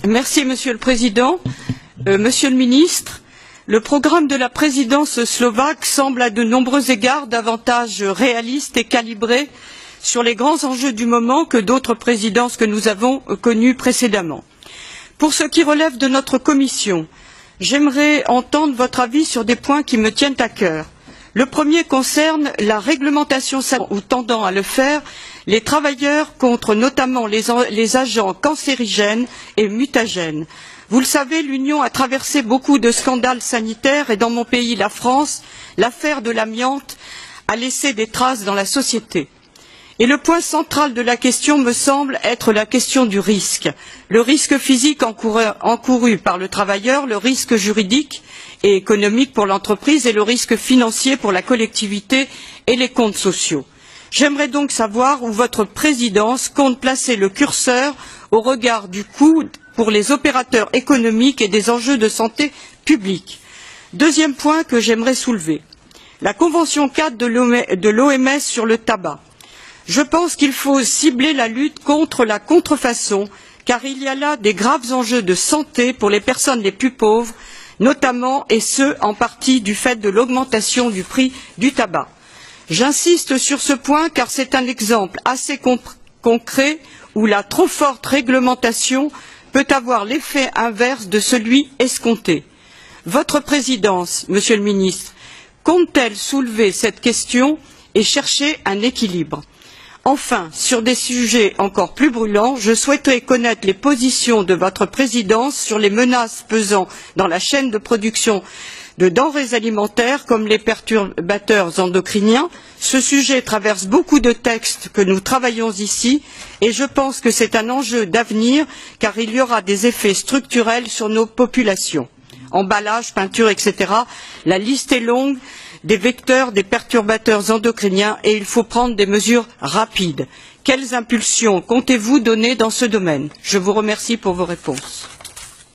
Monsieur le Président. Monsieur le Ministre, le programme de la présidence slovaque semble à de nombreux égards davantage réaliste et calibré sur les grands enjeux du moment que d'autres présidences que nous avons connues précédemment. Pour ce qui relève de notre commission, j'aimerais entendre votre avis sur des points qui me tiennent à cœur. Le premier concerne la réglementation ou tendant à le faire les travailleurs contre notamment les agents cancérigènes et mutagènes. Vous le savez, l'Union a traversé beaucoup de scandales sanitaires et dans mon pays, la France, l'affaire de l'amiante a laissé des traces dans la société. Et le point central de la question me semble être la question du risque. Le risque physique encouru par le travailleur, le risque juridique et économique pour l'entreprise et le risque financier pour la collectivité et les comptes sociaux. J'aimerais donc savoir où votre présidence compte placer le curseur au regard du coût pour les opérateurs économiques et des enjeux de santé publique. Deuxième point que j'aimerais soulever, la convention cadre de l'OMS sur le tabac. Je pense qu'il faut cibler la lutte contre la contrefaçon, car il y a là des graves enjeux de santé pour les personnes les plus pauvres, notamment et ce en partie du fait de l'augmentation du prix du tabac. J'insiste sur ce point car c'est un exemple assez concret où la trop forte réglementation peut avoir l'effet inverse de celui escompté. Votre présidence, Monsieur le Ministre, compte-t-elle soulever cette question et chercher un équilibre? Enfin, sur des sujets encore plus brûlants, je souhaiterais connaître les positions de votre présidence sur les menaces pesant dans la chaîne de production de denrées alimentaires comme les perturbateurs endocriniens. Ce sujet traverse beaucoup de textes que nous travaillons ici et je pense que c'est un enjeu d'avenir car il y aura des effets structurels sur nos populations. Emballage, peinture, etc. La liste est longue des vecteurs, des perturbateurs endocriniens et il faut prendre des mesures rapides. Quelles impulsions comptez-vous donner dans ce domaine? Je vous remercie pour vos réponses.